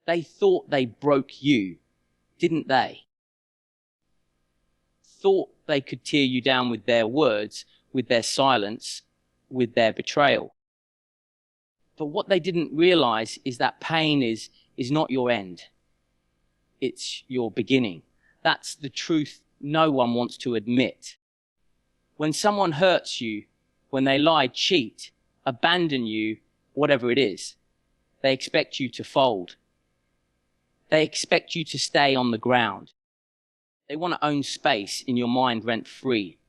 They thought they broke you, didn't they? Thought they could tear you down with their words, with their silence, with their betrayal. But what they didn't realize is that pain is not your end. It's your beginning. That's the truth no one wants to admit. When someone hurts you, when they lie, cheat, abandon you, whatever it is, they expect you to fold. They expect you to stay on the ground. They want to own space in your mind rent-free.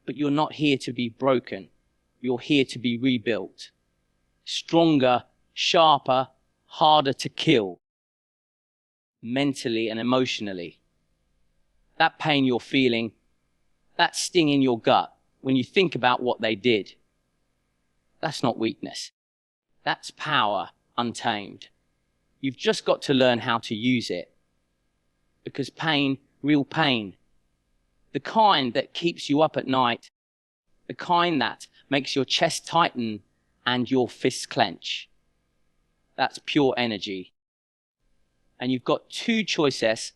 But you're not here to be broken. You're here to be rebuilt. Stronger, sharper, harder to kill. Mentally and emotionally. That pain you're feeling, that sting in your gut when you think about what they did, that's not weakness. That's power untamed. You've just got to learn how to use it. Because pain, real pain, the kind that keeps you up at night, the kind that makes your chest tighten and your fists clench, that's pure energy. And you've got two choices: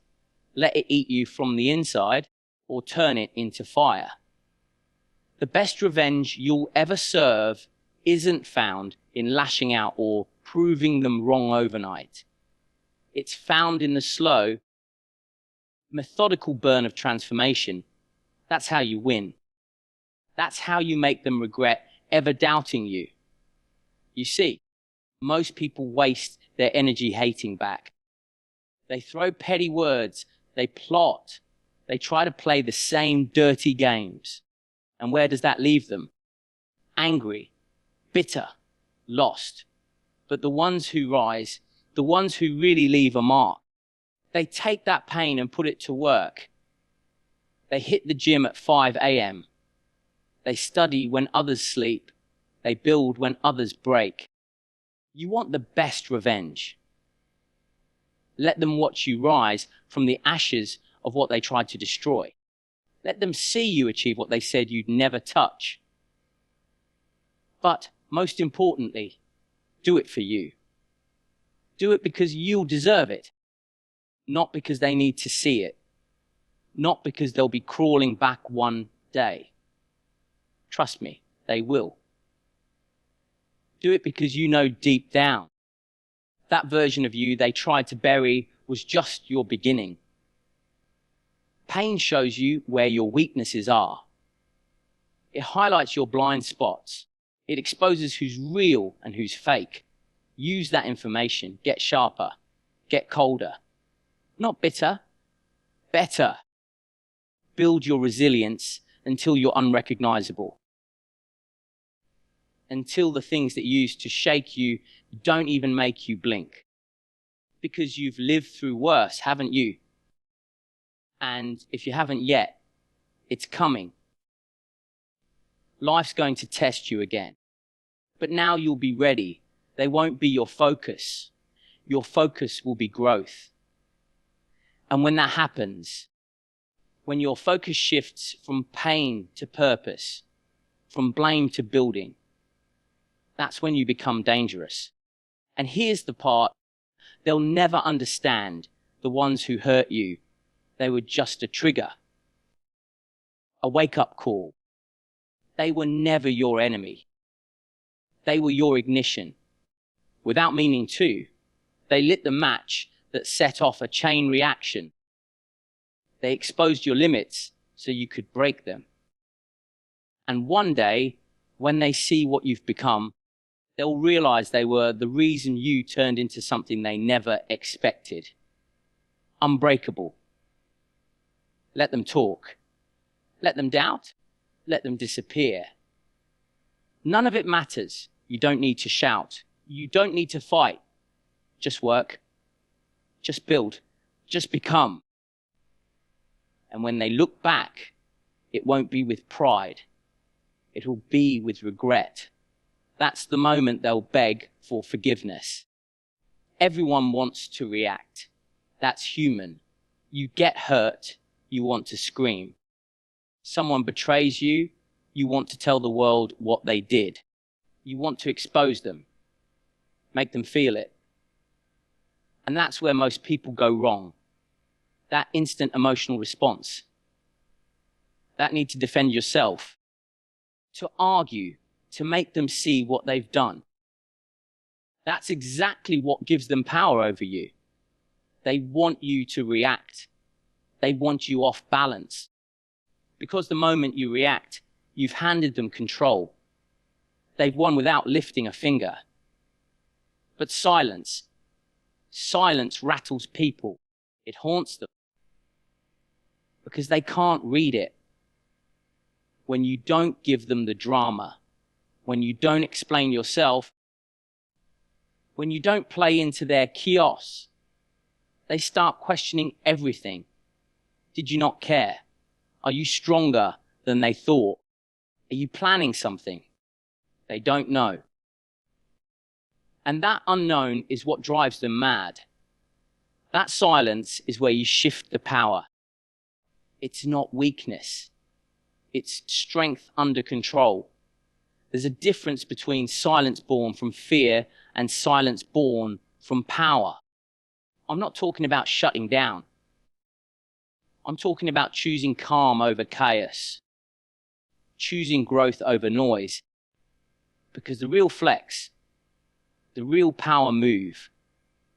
let it eat you from the inside or turn it into fire. The best revenge you'll ever serve isn't found in lashing out or proving them wrong overnight. It's found in the slow, methodical burn of transformation. That's how you win. That's how you make them regret ever doubting you. You see, most people waste their energy hating back. They throw petty words, they plot, they try to play the same dirty games. And where does that leave them? Angry, bitter, lost. But the ones who rise, the ones who really leave a mark, they take that pain and put it to work. They hit the gym at 5 a.m. They study when others sleep. They build when others break. You want the best revenge. Let them watch you rise from the ashes of what they tried to destroy. Let them see you achieve what they said you'd never touch. But most importantly, do it for you. Do it because you'll deserve it. Not because they need to see it. Not because they'll be crawling back one day. Trust me, they will. Do it because you know deep down that version of you they tried to bury was just your beginning. Pain shows you where your weaknesses are. It highlights your blind spots. It exposes who's real and who's fake. Use that information. Get sharper. Get colder. Not bitter. Better. Build your resilience until you're unrecognizable. Until the things that used to shake you don't even make you blink. Because you've lived through worse, haven't you? And if you haven't yet, it's coming. Life's going to test you again. But now you'll be ready. They won't be your focus. Your focus will be growth. And when that happens, when your focus shifts from pain to purpose, from blame to building, that's when you become dangerous. And here's the part they'll never understand. The ones who hurt you, they were just a trigger, a wake-up call. They were never your enemy. They were your ignition. Without meaning to, they lit the match that set off a chain reaction. They exposed your limits so you could break them. And one day, when they see what you've become, they'll realize they were the reason you turned into something they never expected. Unbreakable. Let them talk. Let them doubt. Let them disappear. None of it matters. You don't need to shout. You don't need to fight. Just work. Just build. Just become. And when they look back, it won't be with pride. It will be with regret. That's the moment they'll beg for forgiveness. Everyone wants to react. That's human. You get hurt, you want to scream. Someone betrays you, you want to tell the world what they did. You want to expose them, make them feel it. And that's where most people go wrong. That instant emotional response. That need to defend yourself, to argue, to make them see what they've done. That's exactly what gives them power over you. They want you to react. They want you off balance. Because the moment you react, you've handed them control. They've won without lifting a finger. But silence rattles people. It haunts them. Because they can't read it. When you don't give them the drama, when you don't explain yourself, when you don't play into their chaos, they start questioning everything. Did you not care? Are you stronger than they thought? Are you planning something? They don't know. And that unknown is what drives them mad. That silence is where you shift the power. It's not weakness. It's strength under control. There's a difference between silence born from fear and silence born from power. I'm not talking about shutting down. I'm talking about choosing calm over chaos, choosing growth over noise. Because the real flex, the real power move,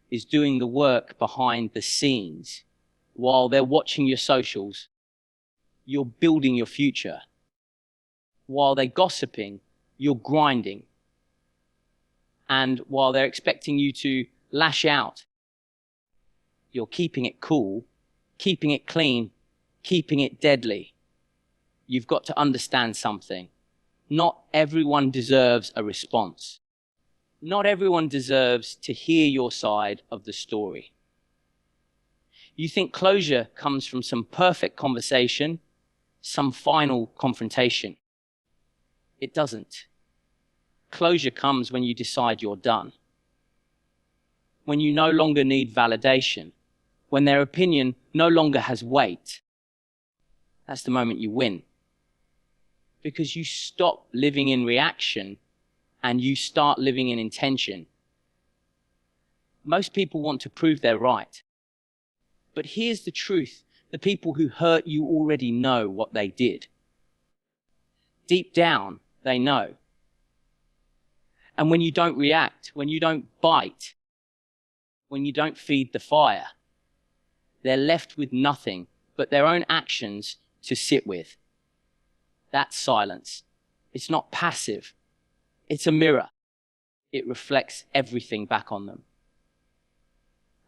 is doing the work behind the scenes. While they're watching your socials, you're building your future. While they're gossiping, you're grinding. And while they're expecting you to lash out, you're keeping it cool, keeping it clean, keeping it deadly. You've got to understand something. Not everyone deserves a response. Not everyone deserves to hear your side of the story. You think closure comes from some perfect conversation, some final confrontation. It doesn't. Closure comes when you decide you're done. When you no longer need validation. When their opinion no longer has weight. That's the moment you win. Because you stop living in reaction and you start living in intention. Most people want to prove they're right. But here's the truth. The people who hurt you already know what they did. Deep down, they know. And when you don't react, when you don't bite, when you don't feed the fire, they're left with nothing but their own actions to sit with. That's silence. It's not passive. It's a mirror. It reflects everything back on them.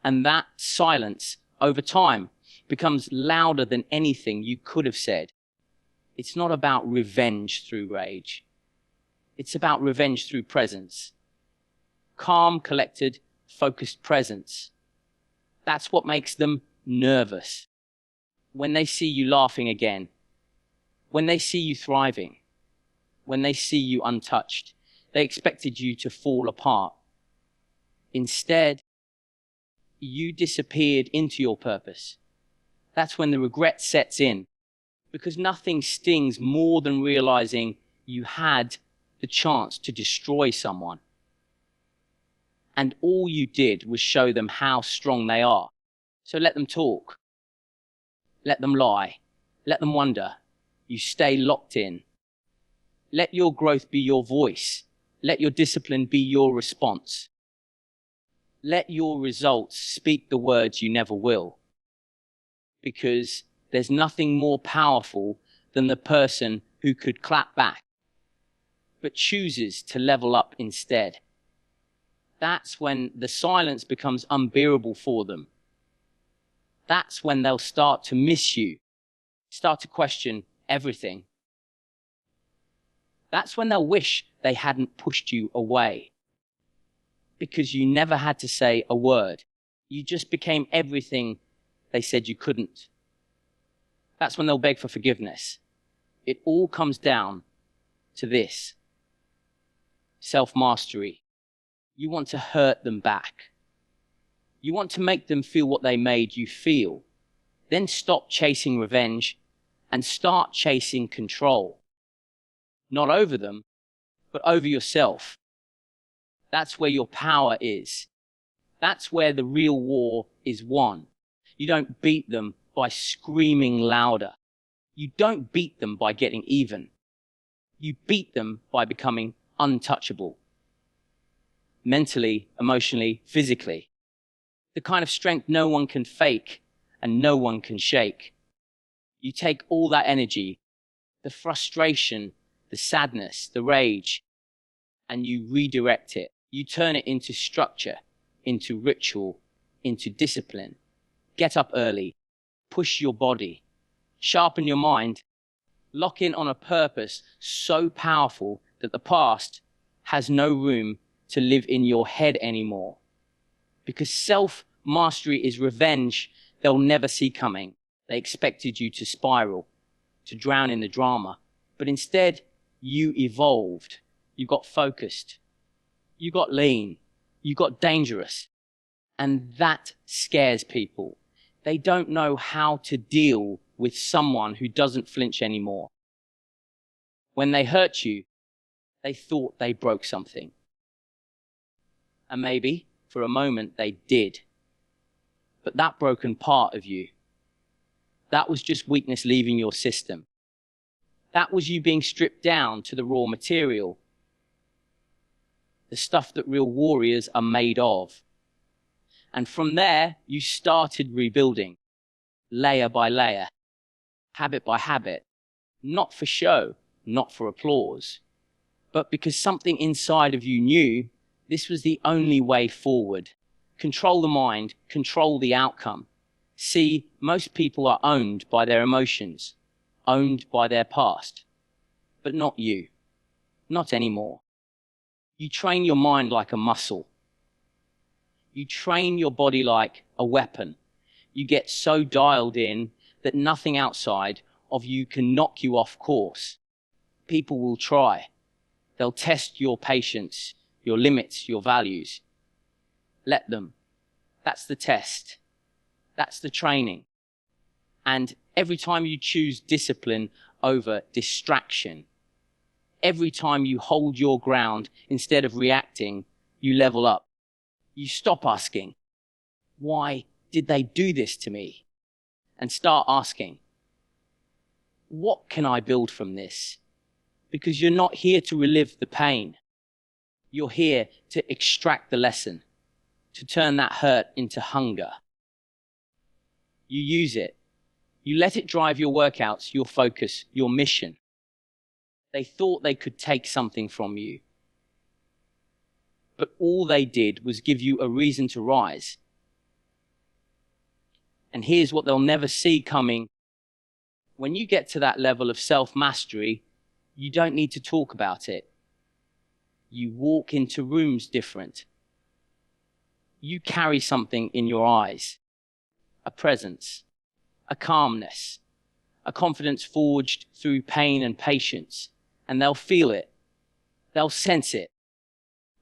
And that silence, over time, becomes louder than anything you could have said. It's not about revenge through rage. It's about revenge through presence. Calm, collected, focused presence. That's what makes them nervous. When they see you laughing again, when they see you thriving, when they see you untouched, they expected you to fall apart. Instead, you disappeared into your purpose. That's when the regret sets in, because nothing stings more than realizing you had the chance to destroy someone. And all you did was show them how strong they are. So let them talk. Let them lie. Let them wonder. You stay locked in. Let your growth be your voice. Let your discipline be your response. Let your results speak the words you never will. Because there's nothing more powerful than the person who could clap back, but chooses to level up instead. That's when the silence becomes unbearable for them. That's when they'll start to miss you, start to question everything. That's when they'll wish they hadn't pushed you away. Because you never had to say a word. You just became everything they said you couldn't. That's when they'll beg for forgiveness. It all comes down to this. Self-mastery. You want to hurt them back. You want to make them feel what they made you feel. Then stop chasing revenge and start chasing control. Not over them, but over yourself. That's where your power is. That's where the real war is won. You don't beat them by screaming louder. You don't beat them by getting even. You beat them by becoming untouchable. Mentally, emotionally, physically. The kind of strength no one can fake and no one can shake. You take all that energy, the frustration, the sadness, the rage, and you redirect it. You turn it into structure, into ritual, into discipline. Get up early, push your body, sharpen your mind, lock in on a purpose so powerful that the past has no room to live in your head anymore. Because self-mastery is revenge they'll never see coming. They expected you to spiral, to drown in the drama. But instead, you evolved. You got focused. You got lean. You got dangerous. And that scares people. They don't know how to deal with someone who doesn't flinch anymore. When they hurt you, they thought they broke something. And maybe, for a moment, they did. But that broken part of you, that was just weakness leaving your system. That was you being stripped down to the raw material, the stuff that real warriors are made of. And from there, you started rebuilding, layer by layer, habit by habit, not for show, not for applause, but because something inside of you knew this was the only way forward. Control the mind, control the outcome. See, most people are owned by their emotions, owned by their past, but not you, not anymore. You train your mind like a muscle. You train your body like a weapon. You get so dialed in that nothing outside of you can knock you off course. People will try. They'll test your patience, your limits, your values. Let them. That's the test. That's the training. And every time you choose discipline over distraction, every time you hold your ground instead of reacting, you level up. You stop asking, why did they do this to me? And start asking, what can I build from this? Because you're not here to relive the pain. You're here to extract the lesson, to turn that hurt into hunger. You use it. You let it drive your workouts, your focus, your mission. They thought they could take something from you. But all they did was give you a reason to rise. And here's what they'll never see coming. When you get to that level of self-mastery, you don't need to talk about it. You walk into rooms different. You carry something in your eyes, a presence, a calmness, a confidence forged through pain and patience, and they'll feel it. They'll sense it.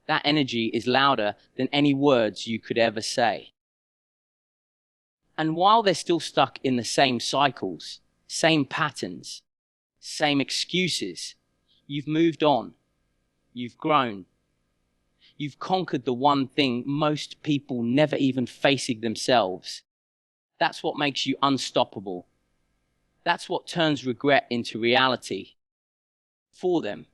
That energy is louder than any words you could ever say. And while they're still stuck in the same cycles, same patterns, same excuses, you've moved on. You've grown. You've conquered the one thing most people never even facing themselves. That's what makes you unstoppable. That's what turns regret into reality for them.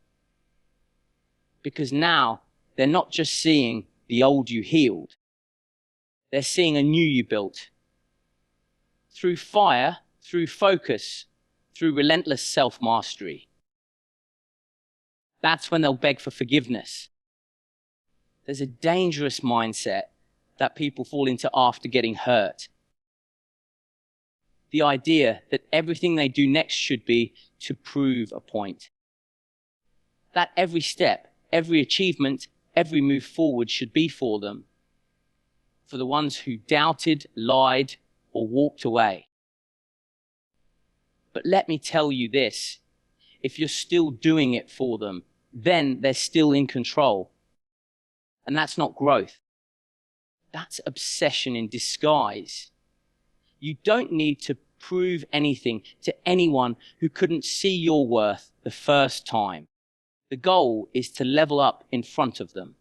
Because now they're not just seeing the old you healed. They're seeing a new you built. Through fire, through focus, through relentless self-mastery. That's when they'll beg for forgiveness. There's a dangerous mindset that people fall into after getting hurt. The idea that everything they do next should be to prove a point. That every step, every achievement, every move forward should be for them. For the ones who doubted, lied, or walked away. But let me tell you this, if you're still doing it for them, then they're still in control. And that's not growth. That's obsession in disguise. You don't need to prove anything to anyone who couldn't see your worth the first time. The goal is to level up in front of them,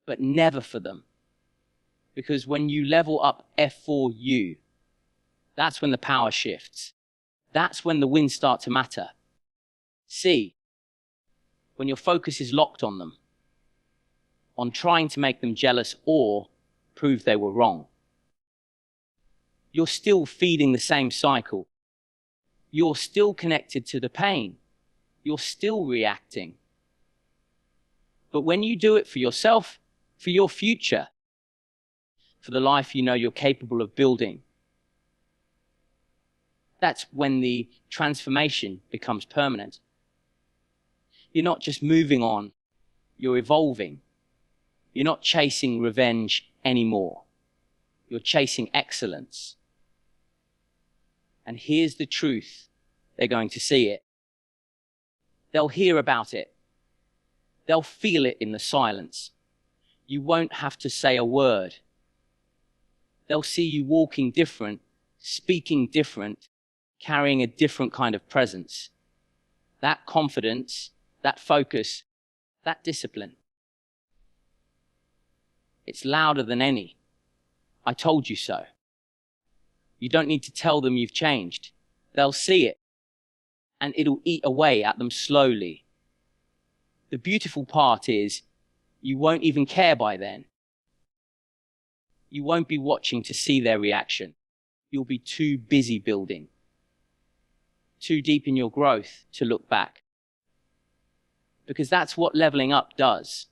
but never for them. Because when you level up F4U, that's when the power shifts. That's when the wins start to matter. C, when your focus is locked on them, on trying to make them jealous or prove they were wrong. You're still feeding the same cycle. You're still connected to the pain. You're still reacting. But when you do it for yourself, for your future, for the life you know you're capable of building, that's when the transformation becomes permanent. You're not just moving on, you're evolving. You're not chasing revenge anymore. You're chasing excellence. And here's the truth. They're going to see it. They'll hear about it. They'll feel it in the silence. You won't have to say a word. They'll see you walking different, speaking different, carrying a different kind of presence. That confidence, that focus, that discipline. It's louder than any. I told you so. You don't need to tell them you've changed. They'll see it, and it'll eat away at them slowly. The beautiful part is, you won't even care by then. You won't be watching to see their reaction. You'll be too busy building, too deep in your growth to look back. Because that's what leveling up does.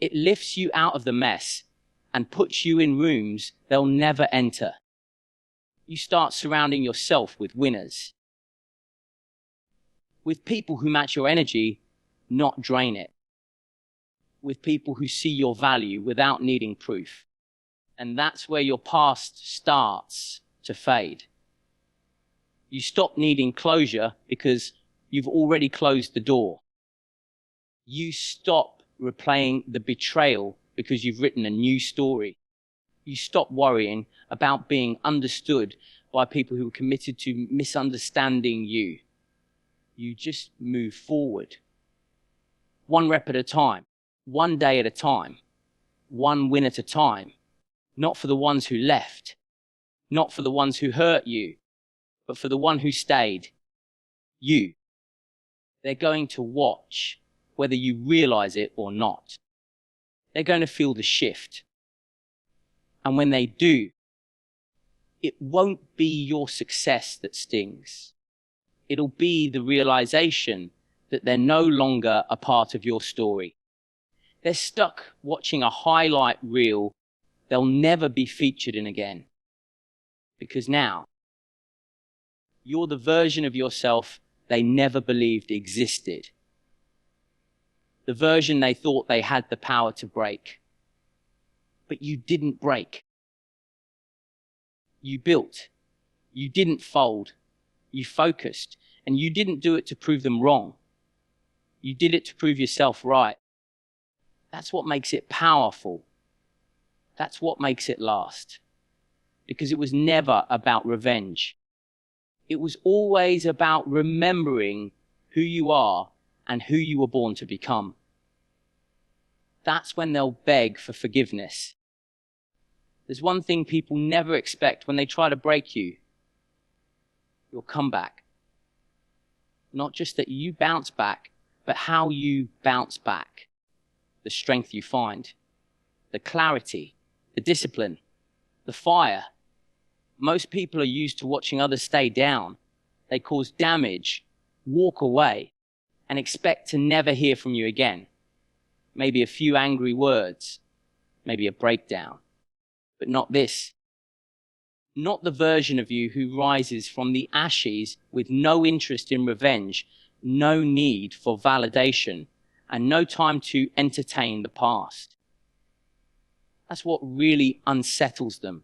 It lifts you out of the mess and puts you in rooms they'll never enter. You start surrounding yourself with winners, with people who match your energy, not drain it, with people who see your value without needing proof. And that's where your past starts to fade. You stop needing closure because you've already closed the door. You stop replaying the betrayal because you've written a new story. You stop worrying about being understood by people who are committed to misunderstanding you. You just move forward. One rep at a time, one day at a time, one win at a time. Not for the ones who left, not for the ones who hurt you, but for the one who stayed, you. They're going to watch whether you realize it or not. They're going to feel the shift. And when they do, it won't be your success that stings. It'll be the realization that they're no longer a part of your story. They're stuck watching a highlight reel they'll never be featured in again. Because now, you're the version of yourself they never believed existed. The version they thought they had the power to break. But you didn't break. You built. You didn't fold. You focused. And you didn't do it to prove them wrong. You did it to prove yourself right. That's what makes it powerful. That's what makes it last. Because it was never about revenge. It was always about remembering who you are and who you were born to become. That's when they'll beg for forgiveness. There's one thing people never expect when they try to break you. Your comeback. Not just that you bounce back, but how you bounce back. The strength you find. The clarity. The discipline. The fire. Most people are used to watching others stay down. They cause damage, walk away, and expect to never hear from you again. Maybe a few angry words, maybe a breakdown, but not this. Not the version of you who rises from the ashes with no interest in revenge, no need for validation, and no time to entertain the past. That's what really unsettles them.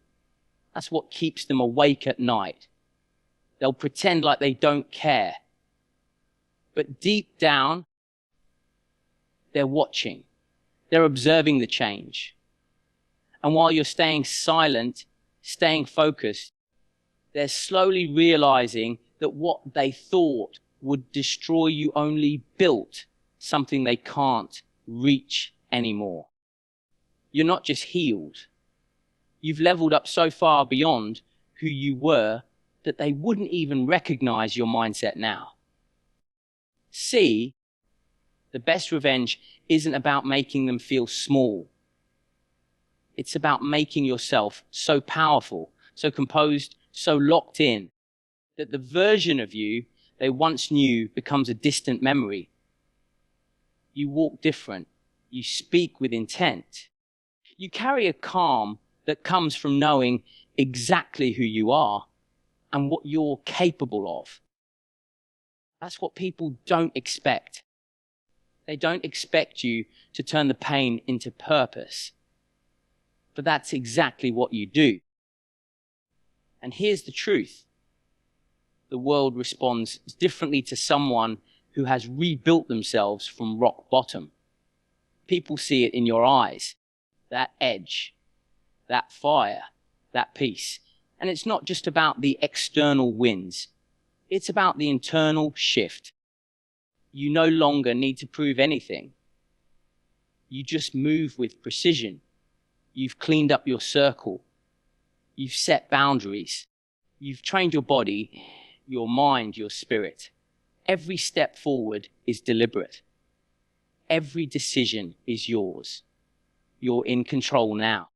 That's what keeps them awake at night. They'll pretend like they don't care. But deep down, they're watching. They're observing the change. And while you're staying silent, staying focused, they're slowly realizing that what they thought would destroy you only built something they can't reach anymore. You're not just healed. You've leveled up so far beyond who you were that they wouldn't even recognize your mindset now. C, the best revenge isn't about making them feel small. It's about making yourself so powerful, so composed, so locked in, that the version of you they once knew becomes a distant memory. You walk different. You speak with intent. You carry a calm that comes from knowing exactly who you are and what you're capable of. That's what people don't expect. They don't expect you to turn the pain into purpose. But that's exactly what you do. And here's the truth. The world responds differently to someone who has rebuilt themselves from rock bottom. People see it in your eyes, that edge, that fire, that peace. And it's not just about the external wins. It's about the internal shift. You no longer need to prove anything. You just move with precision. You've cleaned up your circle. You've set boundaries. You've trained your body, your mind, your spirit. Every step forward is deliberate. Every decision is yours. You're in control now.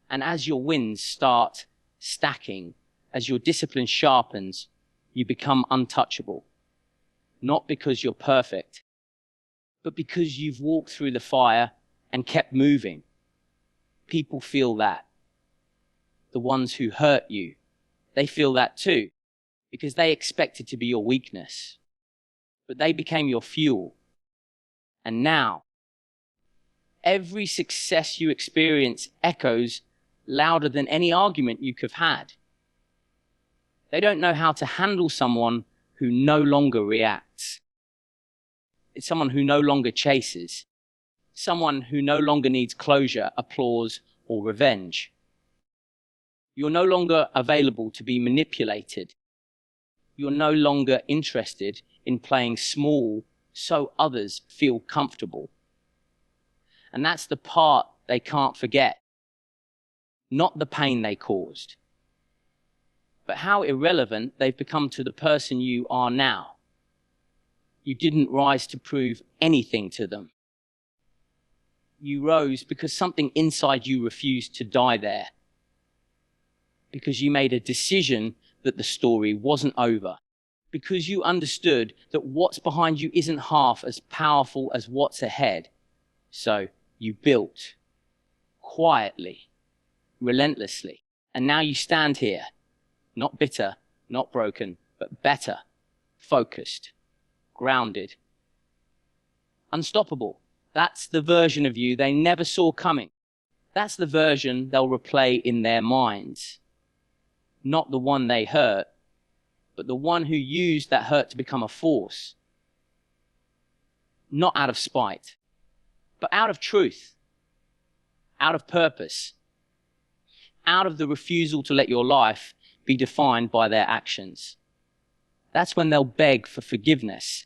And as your wins start stacking, as your discipline sharpens, you become untouchable. Not because you're perfect, but because you've walked through the fire and kept moving. People feel that. The ones who hurt you, they feel that too, because they expected to be your weakness. But they became your fuel. And now, every success you experience echoes louder than any argument you could have had. They don't know how to handle someone who no longer reacts. It's someone who no longer chases. Someone who no longer needs closure, applause, or revenge. You're no longer available to be manipulated. You're no longer interested in playing small so others feel comfortable. And that's the part they can't forget. Not the pain they caused, but how irrelevant they've become to the person you are now. You didn't rise to prove anything to them. You rose because something inside you refused to die there. Because you made a decision that the story wasn't over. Because you understood that what's behind you isn't half as powerful as what's ahead. So you built quietly, relentlessly. And now you stand here, not bitter, not broken, but better, focused, grounded, unstoppable. That's the version of you they never saw coming. That's the version they'll replay in their minds. Not the one they hurt, but the one who used that hurt to become a force. Not out of spite, but out of truth, out of purpose, out of the refusal to let your life be defined by their actions. That's when they'll beg for forgiveness.